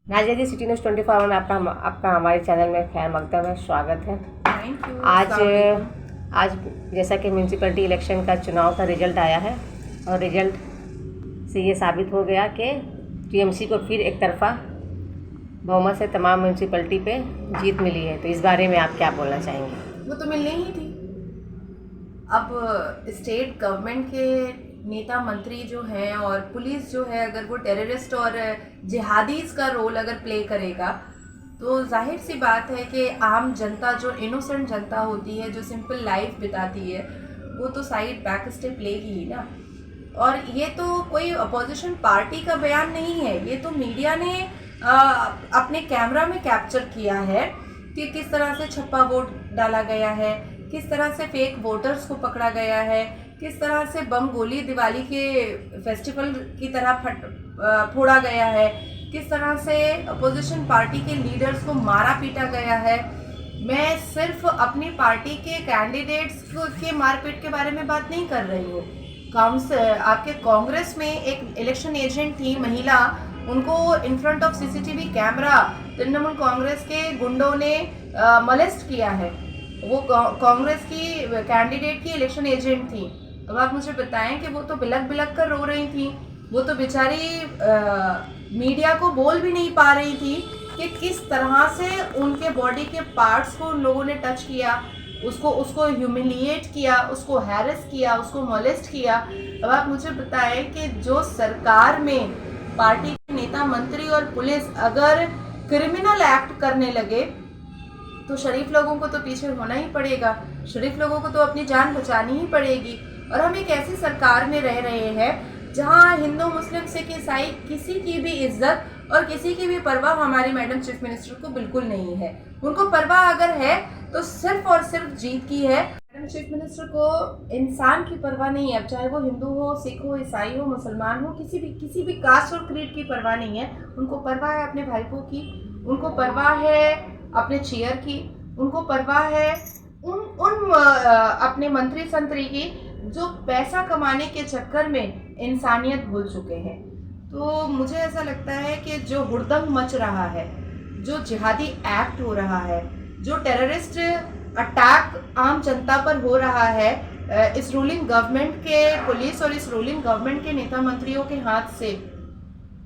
नाजिया जी, city news 24 में आपका हमारे चैनल में खैर मकदम है, स्वागत है। Thank you. आज जैसा कि म्यूनसिपैलिटी इलेक्शन का चुनाव का रिजल्ट आया है और रिजल्ट से ये साबित हो गया कि टीएमसी को फिर एक तरफा बहुमत से तमाम म्यूनसिपैलिटी पे जीत मिली है। तो इस बारे में आप क्या बोलना चाहेंगे? वो तो मिलनी ही थी। अब स्टेट गवर्नमेंट के नेता मंत्री जो हैं और पुलिस जो है, अगर वो टेररिस्ट और जिहादीज का रोल अगर प्ले करेगा तो जाहिर सी बात है कि आम जनता, जो इनोसेंट जनता होती है, जो सिंपल लाइफ बिताती है, वो तो साइड बैक स्टेप लेगी ही ना। और ये तो कोई अपोजिशन पार्टी का बयान नहीं है, ये तो मीडिया ने अपने कैमरा में कैप्चर किया है कि किस तरह से छप्पा वोट डाला गया है, किस तरह से फेक वोटर्स को पकड़ा गया है, किस तरह से बम गोली दिवाली के फेस्टिवल की तरह फोड़ा गया है, किस तरह से अपोजिशन पार्टी के लीडर्स को मारा पीटा गया है। मैं सिर्फ अपनी पार्टी के कैंडिडेट्स के मारपीट के बारे में बात नहीं कर रही हूँ। आपके कांग्रेस में एक इलेक्शन एजेंट थी महिला, उनको in front of CCTV camera Trinamool Congress के गुंडों ने मोलेस्ट किया है। वो कांग्रेस की कैंडिडेट की इलेक्शन एजेंट थी। अब आप मुझे बताएं कि वो तो बिलक बिलक कर रो रही थी, वो तो बेचारी मीडिया को बोल भी नहीं पा रही थी कि किस तरह से उनके बॉडी के पार्ट्स को उन लोगों ने टच किया, उसको ह्यूमिलिएट किया, उसको हैरेस किया, उसको मोलेस्ट किया। अब आप मुझे बताएं कि जो सरकार में पार्टी के नेता मंत्री और पुलिस अगर क्रिमिनल एक्ट करने लगे तो शरीफ लोगों को तो पीछे होना ही पड़ेगा, शरीफ लोगों को तो अपनी जान बचानी ही पड़ेगी। और हम एक ऐसी सरकार में रह रहे हैं जहां हिंदू, मुस्लिम, सिख, ईसाई किसी की भी इज्जत और किसी की भी परवाह हमारी मैडम चीफ मिनिस्टर को बिल्कुल नहीं है। उनको परवाह अगर है तो सिर्फ और सिर्फ जीत की है। मैडम चीफ मिनिस्टर को इंसान की परवाह नहीं है, अब चाहे वो हिंदू हो, सिख हो, ईसाई हो, मुसलमान हो, किसी भी कास्ट और क्रीड की परवाह नहीं है। उनको परवाह है अपने भाईपों की, उनको परवाह है अपने चेयर की, उनको परवाह है उन अपने मंत्री संतरी की जो पैसा कमाने के चक्कर में इंसानियत भूल चुके हैं। तो मुझे ऐसा लगता है कि जो हुड़दंग मच रहा है, जो जिहादी एक्ट हो रहा है, जो टेररिस्ट अटैक आम जनता पर हो रहा है, इस रूलिंग गवर्नमेंट के पुलिस और इस रूलिंग गवर्नमेंट के नेता मंत्रियों के हाथ से,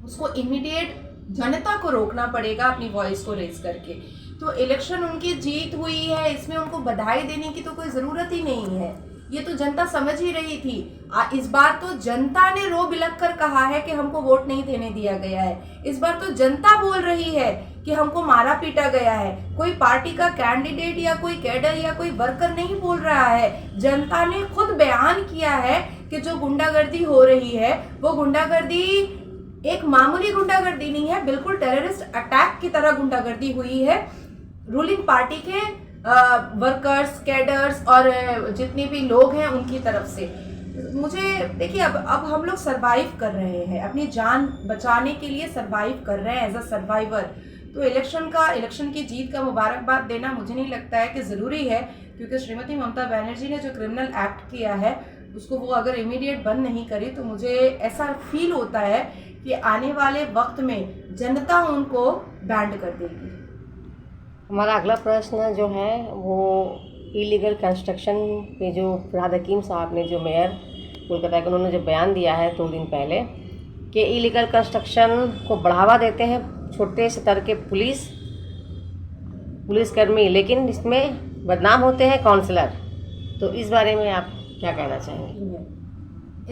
उसको इमीडिएट जनता को रोकना पड़ेगा अपनी वॉइस को रेज करके। तो इलेक्शन उनकी जीत हुई है, इसमें उनको बधाई देने की तो कोई ज़रूरत ही नहीं है, ये तो जनता समझ ही रही थी। इस बार तो जनता ने रो बिलक कर कहा है कि हमको वोट नहीं देने दिया गया है। इस बार तो जनता बोल रही है कि हमको मारा पीटा गया है। कोई पार्टी का कैंडिडेट या कोई कैडर या कोई वर्कर नहीं बोल रहा है, जनता ने खुद बयान किया है कि जो गुंडागर्दी हो रही है वो गुंडागर्दी एक मामूली गुंडागर्दी नहीं है, बिल्कुल टेररिस्ट अटैक की तरह गुंडागर्दी हुई है रूलिंग पार्टी के वर्कर्स, कैडर्स और जितने भी लोग हैं उनकी तरफ से। मुझे देखिए, अब हम लोग सरवाइव कर रहे हैं, अपनी जान बचाने के लिए सरवाइव कर रहे हैं एज अ सर्वाइवर। तो इलेक्शन की जीत का मुबारकबाद देना मुझे नहीं लगता है कि ज़रूरी है, क्योंकि श्रीमती ममता बनर्जी ने जो क्रिमिनल एक्ट किया है उसको वो अगर इमीडिएट बंद नहीं करी तो मुझे ऐसा फील होता है कि आने वाले वक्त में जनता उनको बैंड कर देगी। हमारा अगला प्रश्न जो है वो इलीगल कंस्ट्रक्शन पे जो फिरहाद हकीम साहब ने, जो मेयर कोलकाता के, उन्होंने जो बयान दिया है 2 दिन पहले कि इलीगल कंस्ट्रक्शन को बढ़ावा देते हैं छोटे स्तर के पुलिसकर्मी, लेकिन इसमें बदनाम होते हैं काउंसलर। तो इस बारे में आप क्या कहना चाहेंगे?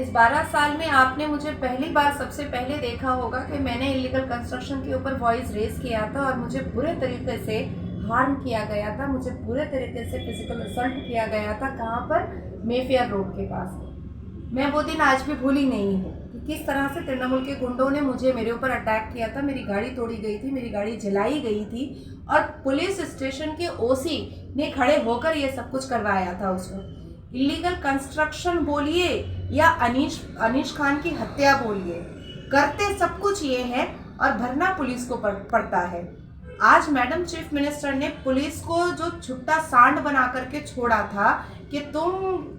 इस 12 साल में आपने मुझे पहली बार सबसे पहले देखा होगा कि मैंने इलीगल कंस्ट्रक्शन के ऊपर वॉइस रेज किया था और मुझे बुरे तरीके से हार्म किया गया था, मुझे पूरे तरीके से फिजिकल असल्ट किया गया था। कहाँ पर? मेफेयर रोड के पास। मैं वो दिन आज भी भूली नहीं हूँ कि किस तरह से तृणमूल के गुंडों ने मेरे ऊपर अटैक किया था। मेरी गाड़ी तोड़ी गई थी, मेरी गाड़ी जलाई गई थी और पुलिस स्टेशन के ओसी ने खड़े होकर ये सब कुछ करवाया था उसमें। इलीगल कंस्ट्रक्शन बोलिए या अनीश खान की हत्या बोलिए, करते सब कुछ ये है और भरना पुलिस को पड़ता है। आज मैडम चीफ मिनिस्टर ने पुलिस को जो छुट्टा सांड बना करके छोड़ा था कि तुम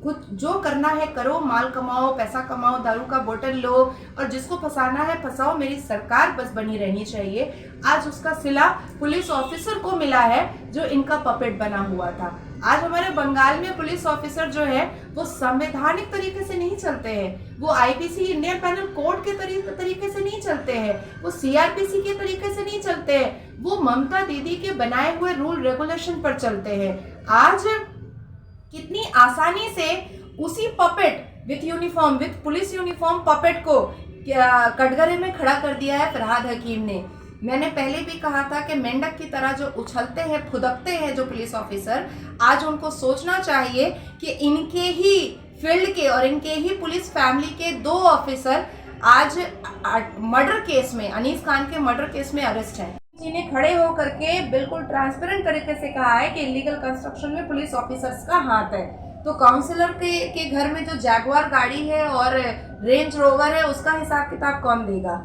कुछ जो करना है करो, माल कमाओ, पैसा कमाओ, दारू का बोतल लो और जिसको फंसाना है फंसाओ, मेरी सरकार बस बनी रहनी चाहिए। आज उसका सिला पुलिस ऑफिसर को मिला है जो इनका पपेट बना हुआ था। आज हमारे बंगाल में पुलिस ऑफिसर जो है वो संवैधानिक तरीके से नहीं चलते हैं, वो आईपीसी इंडियन पैनल कोड के तरीके से नहीं चलते हैं, वो सीआरपीसी के तरीके से नहीं चलते हैं, वो ममता दीदी के बनाए हुए रूल रेगुलेशन पर चलते हैं। आज कितनी आसानी से उसी puppet with police uniform puppet को कटघरे में खड़ा कर दिया है फरहाद हकीम ने। मैंने पहले भी कहा था कि मेंढक की तरह जो उछलते हैं, फुदकते हैं जो पुलिस ऑफिसर, आज उनको सोचना चाहिए कि इनके ही फील्ड के और इनके ही पुलिस फैमिली के 2 ऑफिसर आज मर्डर केस में, अनीस खान के मर्डर केस में अरेस्ट हैं। जी ने खड़े होकर के बिल्कुल ट्रांसपेरेंट तरीके से कहा है कि इलीगल कंस्ट्रक्शन में पुलिस ऑफिसर्स का हाथ है। तो काउंसलर के घर में जो जैगुआर गाड़ी है और रेंज रोवर है उसका हिसाब किताब कौन देगा?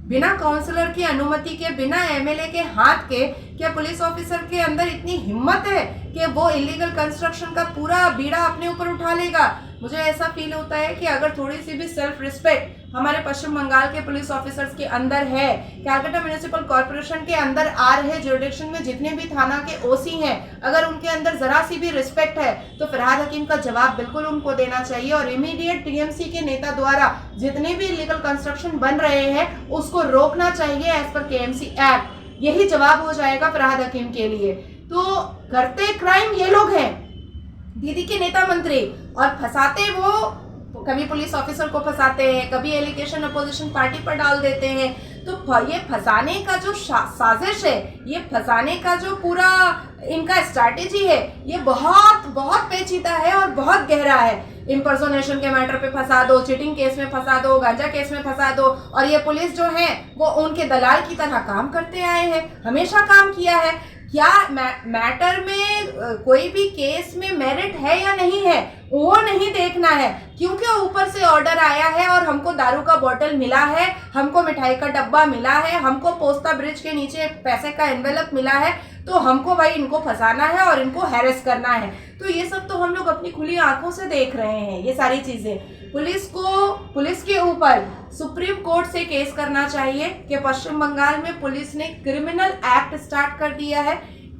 बिना काउंसलर की अनुमति के, बिना एमएलए के हाथ के, क्या पुलिस ऑफिसर के अंदर इतनी हिम्मत है कि वो इलीगल कंस्ट्रक्शन का पूरा बीड़ा अपने ऊपर उठा लेगा? मुझे ऐसा फील होता है कि अगर थोड़ी सी भी सेल्फ रिस्पेक्ट हमारे पश्चिम बंगाल के पुलिस ऑफिसर्स के अंदर है, कैलकाटा म्युनिसिपल कॉर्पोरेशन के अंदर आ रहे जुरिडिक्शन में जितने भी थाना के ओसी हैं, अगर उनके अंदर जरा सी भी रिस्पेक्ट है तो फरहाद हकीम का जवाब बिल्कुल उनको देना चाहिए और इमीडिएट टीएमसी के नेता द्वारा जितने भी इलीगल कंस्ट्रक्शन बन रहे हैं उसको रोकना चाहिए एज पर केएमसी एक्ट। यही जवाब हो जाएगा फरहाद हकीम के लिए। तो करते क्राइम ये लोग हैं, दीदी के नेता मंत्री, और फंसाते वो कभी पुलिस ऑफिसर को फंसाते हैं, कभी एलिगेशन अपोजिशन पार्टी पर डाल देते हैं। तो ये फंसाने का जो साजिश है, ये फंसाने का जो पूरा इनका स्ट्रैटेजी है, ये बहुत बहुत पेचीदा है और बहुत गहरा है। इम्पर्सोनेशन के मैटर पे फंसा दो, चीटिंग केस में फंसा दो, गांजा केस में फंसा दो, और ये पुलिस जो है वो उनके दलाल की तरह काम करते आए हैं, हमेशा काम किया है। क्या मैटर में कोई भी केस में मेरिट है या नहीं है वो नहीं देखना है, क्योंकि ऊपर से ऑर्डर आया है और हमको दारू का बोतल मिला है, हमको मिठाई का डब्बा मिला है, हमको पोस्ता ब्रिज के नीचे पैसे का एनवेलप मिला है, तो हमको भाई इनको फंसाना है और इनको हैरेस करना है। तो ये सब तो हम लोग अपनी खुली आंखों से देख रहे हैं। ये सारी चीजें पुलिस के ऊपर सुप्रीम कोर्ट से केस करना चाहिए कि पश्चिम बंगाल में पुलिस ने क्रिमिनल एक्ट स्टार्ट कर दिया है,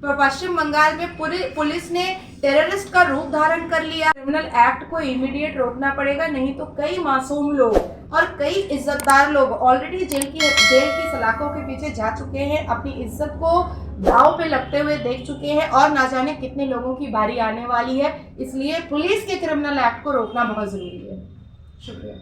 पश्चिम बंगाल में पुलिस ने टेररिस्ट का रूप धारण कर लिया। क्रिमिनल एक्ट को इमीडिएट रोकना पड़ेगा, नहीं तो कई मासूम लोग और कई इज्जतदार लोग ऑलरेडी जेल की सलाखों के पीछे जा चुके हैं, अपनी इज्जत को दांव पे लगते हुए देख चुके हैं, और ना जाने कितने लोगों की बारी आने वाली है। इसलिए पुलिस के क्रिमिनल एक्ट को रोकना बहुत जरूरी है। शुक्रिया।